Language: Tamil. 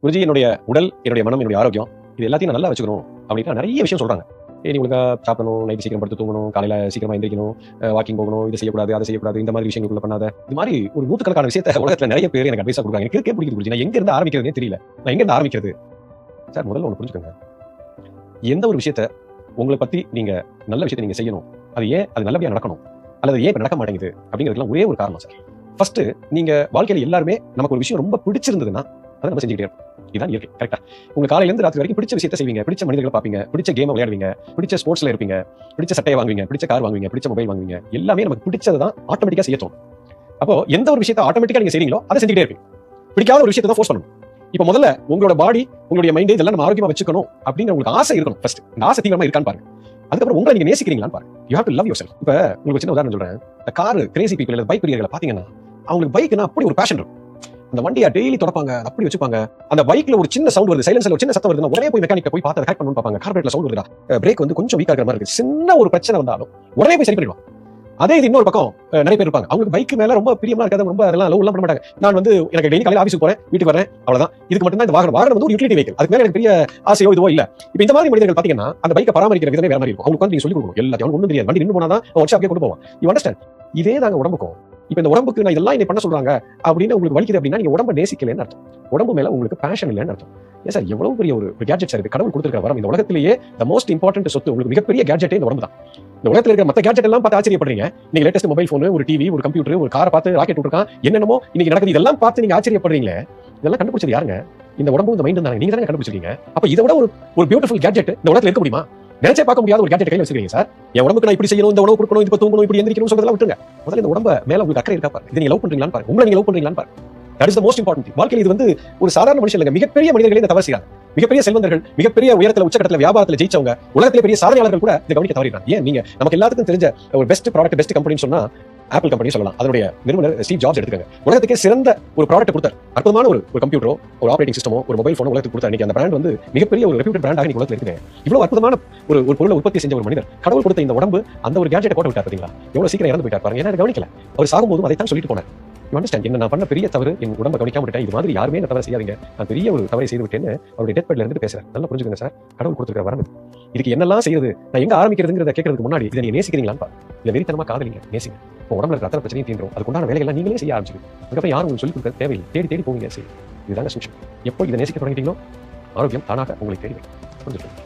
குருஜி என்னுடைய உடல், என்னுடைய மனம், என்னுடைய ஆரோக்கியம் இது எல்லாத்தையும் நான் நல்லா வச்சுக்கணும் அப்படின்னா நிறைய விஷயம் சொல்றாங்க. நீ உங்களுக்கு சாப்பிடணும், நைட்டு சீக்கிரம் படுத்து தூங்கணும், காலையில சீக்கிரமா எந்திரிக்கணும், வாக்கிங் போகணும், இதை செய்யக்கூடாது, அதை செய்யக்கூடாது, இந்த மாதிரி விஷயங்களுக்குள்ள பண்ணாத. இது மாதிரி ஒரு நூற்றுக்கணக்கான விஷயத்தை உலகத்துல நிறைய பேர் எனக்கு அட்வைஸா கொடுக்குறாங்க. எனக்கு இருக்கே பிடிக்குது குருஜி. நான் எங்க இருந்து ஆரம்பிக்கிறதுனே தெரியல. நான் எங்க இருந்து ஆரம்பிக்கிறது? சார், முதல்ல ஒன்று புரிஞ்சுக்கோங்க. எந்த ஒரு விஷயத்த உங்களை பத்தி நீங்க நல்ல விஷயத்தை நீங்க செய்யணும், அது ஏன் அது நல்லபடியா நடக்கணும் அல்லது ஏன் இப்ப நடக்க மாட்டேங்குது அப்படிங்கிறதுலாம் ஒரே ஒரு காரணம் சார். ஃபர்ஸ்ட், நீங்க வாழ்க்கையில எல்லாருமே நமக்கு ஒரு விஷயம் ரொம்ப பிடிச்சிருந்ததுன்னா அதை நம்ம செஞ்சுக்கிட்டே இருப்போம். இதுதான் இயற்கை. கரெக்டா? உங்க காலையில இருந்து ராத்திரி வரைக்கும் பிடிச்ச விஷயத்தை செய்வீங்க, பிடிச்ச மனிதர்களை பார்ப்பீங்க, பிடிச்ச கேம் விளையாடுவீங்க, பிடிச்ச ஸ்போர்ட்ஸ்ல இருப்பீங்க, பிடிச்ச சட்டையை வாங்குவீங்க, பிடிச்ச கார் வாங்குவீங்க, பிடிச்ச மொபைல் வாங்குவீங்க. எல்லாமே நமக்கு பிடிச்சது தான் ஆட்டோமேட்டிக்கா செய்ய தோணும். அப்போ எந்த ஒரு விஷயத்தை ஆட்டோமேட்டிக்கா நீங்க செய்றீங்களோ அதை செஞ்சுக்கிட்டே இருப்பீங்க. பிடிக்காத ஒரு விஷயத்தை தான் ஃபோர்ஸ் பண்ணணும். இப்போ முதல்ல உங்களோட பாடி, உங்களுடைய மைண்ட் இதெல்லாம் நம்ம ஆரோக்கியமா வச்சுக்கணும் அப்படிங்கிற உங்களுக்கு ஆசை இருக்கணும். ஃபர்ஸ்ட் இந்த ஆசை தீவிரமா இருக்கான்னு பாருங்க. அதுக்கப்புறம் உங்களை நீங்க நேசிக்கிறீங்களான்னு பாருங்க. You have to love yourself. இப்போ உங்களுக்கு சின்ன உதாரணம் சொல்றேன். இந்த கார் கிரேசி பீப்பிள் இல்ல பைக் பிரியர்களை பாத்தீங்கன்னா அவங்களுக்கு பைக்னா அப்படி ஒரு பேஷன் இருக்கும். அந்த வண்டியை டெய்லி தொடப்பாங்க, அப்படி வச்சுப்பாங்க. அந்த பைக்ல ஒரு சின்ன சவுண்ட் வருது, சைலன்ஸ்ல ஒரு சின்ன சத்தம் வருதுன்னா உடனே போய் மெக்கானிக்க போய் பார்த்து கரெக்ட் பண்ணணும்னு பார்ப்பாங்க. கார்பரேட்ல சவுண்ட் வருதா, பிரேக் வந்து கொஞ்சம் வீக்கா இருக்கிற மாதிரி இருக்கு, சின்ன ஒரு பிரச்சனை வந்தாலும் உடனே போய் சரி பண்ணிடுவாங்க. அதே இது இன்னொரு பக்கம் நிறைய பேர் இருப்பாங்க. அவங்களுக்கு பைக் மேல ரொம்ப பிரியமா இருக்காது, ரொம்ப அதெல்லாம் லவ் பண்ண மாட்டாங்க. நான் வந்து எனக்கு டெய்லி காலையில ஆஃபீஸ்க்கு போறேன், வீட்டுக்கு வரேன், அவ்வளவுதான். இதுக்கு மட்டும் தான் இந்த வாகனம் வந்து ஒரு யூட்டிலிட்டி வெஹிக்கிள். அதுக்கு மேல எனக்கு பெரிய ஆசையோ இதுவோ இல்ல. இப்போ இந்த மாதிரி மனிதர்கள் பாத்தீங்கன்னா அந்த பைக்கை பராமரிக்கிற விதமே வேற மாதிரி இருக்கும். அவங்களுக்கு வந்து நீங்க சொல்லி கொடுக்கணும் எல்லாத்தையும். அவங்களுக்கு ஒன்றும் தெரியாது, வண்டி நின்று போனா தான் ஒர்க் ஷாப்க்கே கொண்டு போவான். You understand? இதே தாங்க உடம்புக்கும். இப்போ இந்த உடம்புக்கு நான் இதெல்லாம் என்ன பண்ண சொல்றாங்க அப்படின்னு உங்களுக்கு வலிக்குது அப்படின்னா நீங்க உடம்ப நேசிக்கலன்னு அர்த்தம். உடம்பு மேல உங்களுக்கு பேஷன் இல்லைன்னு அர்த்தம். ஏன் சார், எவ்வளவு பெரிய ஒரு கேட்ஜெட் சார் இது. கடவுள் கொடுத்திருக்கிற வரம். இந்த உலகத்திலேயே த மோஸ்ட் இம்பார்ட்டன்ட் சொத்து, உங்களுக்கு மிகப்பெரிய கேட்ஜெட்டே இந்த உடம்பு தான். இந்த உலகத்துல இருக்கிற மத்த கேட்ஜெட் எல்லாம் பார்த்து ஆச்சரியப்படுறீங்க. நீங்க லேட்டஸ்ட் மொபைல் போன், ஒரு டிவி, ஒரு கம்ப்யூட்டர், ஒரு காரை பார்த்து ராக்கெட் விட்டுருக்கான், என்னென்னமோ இன்னைக்கு நடக்குது, இதெல்லாம் பார்த்து நீங்க ஆச்சரியப்படுறீங்களே. இதெல்லாம் கண்டுபிடிச்சது யாருங்க? இந்த உடம்பு, இந்த மைண்ட் தானே. நீங்க தானே கண்டுபிடிச்சிருக்கீங்க. அப்ப இதை விட ஒரு பியூட்டிஃபுல் கேட்ஜெட் இந்த உலகத்துல இருக்க முடியுமா? நினைச்சே பார்க்க முடியாத ஒரு கேட்ஜெட் கையில வச்சிருக்கீங்க சார். என் உடம்புக்கு நான் இப்படி செய்யணும், இந்த உணவு கொடுக்கணும், இப்ப தூங்கணும், இப்படி எந்திரிக்கணும் சொல்றதெல்லாம் விட்டுருங்க. முதல்ல இந்த உடம்ப மேல உங்களுக்கு அக்கறை இருக்கா பாருங்க. இதை நீங்க லவ் பண்றீங்களான்னு பாருங்க. உங்களை நீங்க லவ் பண்றீங்களான்னு பாருங்க. That is the most important. வாழ்க்கையில இது வந்து ஒரு சாதாரண மனுஷன் இல்லங்க, மிகப்பெரிய மனிதர்களே இந்த தவறு செய்றாங்க. மிகப்பெரிய செல்வந்தர்கள், மிகப்பெரிய உயரத்துல உச்சகட்டத்துல வியாபாரத்துல ஜெயிச்சவங்க, உலகத்திலே பெரிய சாதனையாளர்கள் கூட இந்த கவனிக்க தவறிடுறாங்க. ஏன் நீங்க நமக்கு எல்லாத்துக்கும் தெரிஞ்ச ஒரு பெஸ்ட் ப்ராடக்ட், பெஸ்ட் கம்பெனின்னு சொன்னா ஆப்பிள் கம்பெனி சொல்லலாம். அதனுடைய நிறுவனர் ஸ்டீவ் ஜாப்ஸ் எடுத்துக்கங்க. உலகத்துக்கே சிறந்த ஒரு ப்ராடக்ட் கொடுத்தார். அற்புதமான ஒரு கம்ப்யூட்டரோ, ஒரு ஆபரேட்டிங் சிஸ்டமோ, ஒரு மொபைல் போனோ உலகத்துக்கு கொடுத்தார். இன்னைக்கு அந்த பிராண்ட் வந்து மிகப்பெரிய ஒரு ரெப்யூட்டட் பிராண்டாக இன்னைக்கு உலகத்துல இருக்குது. இவ்வளவு அற்புதமான ஒரு பொருளை உற்பத்தி செஞ்ச ஒரு மனிதர், கடவுள் கொடுத்த இந்த உடம்பு அந்த ஒரு கேட்ஜெட்டை போட்டு விட்டார். பாத்தீங்களா எவ்வளவு சீக்கிரம் இறந்து போயிட்டார் பாருங்க. ஏன்னா கவனிக்கல. அவர் சாகும்போதும் அதை தான் சொல்லிட்டு போனார். You understand? என்ன நான் பண்ண பெரிய தவறு, என் உடம்பை கவனிக்காம விட்டேன், இது மாதிரி யாருமே என்ன தவறு செய்யாதீங்க, நான் பெரிய ஒரு தவறை செய்து விட்டேன்னு அவருடைய டெத் பெட்ல இருந்து பேசுறாரு. நல்லா புரிஞ்சுக்கங்க சார், கடவுள் கொடுத்துருக்கிற வரம் இது. இதுக்கு என்னெல்லாம் செய்யுது, நான் எங்க ஆரம்பிக்கிறதுங்கிறத கேட்கறதுக்கு முன்னாடி இதை நீங்க நேசிக்கிறீங்களான்னு இல்ல வெறித்தனமா காதலிங்க, நேசிங்க. இப்போ உடம்புல இருக்கிற அத்தனை பிரச்சனையும் தீந்துரும். அதுக்குண்டான வேலைகள்லாம் நீங்களே செய்ய ஆரம்பிச்சிருங்க. அதுக்கப்புறம் யாரும் உங்களுக்கு சொல்லிக் கொடுக்க தேவையில்லை. தேடி தேடி போவீங்க. சரி, இதுதாங்க சூட்சம். எப்போ இதை நேசிக்க தொடங்கிட்டீங்களோ ஆரோக்கியம் தானாக உங்களை தேடி வரும். புரிஞ்சுக்கணும்.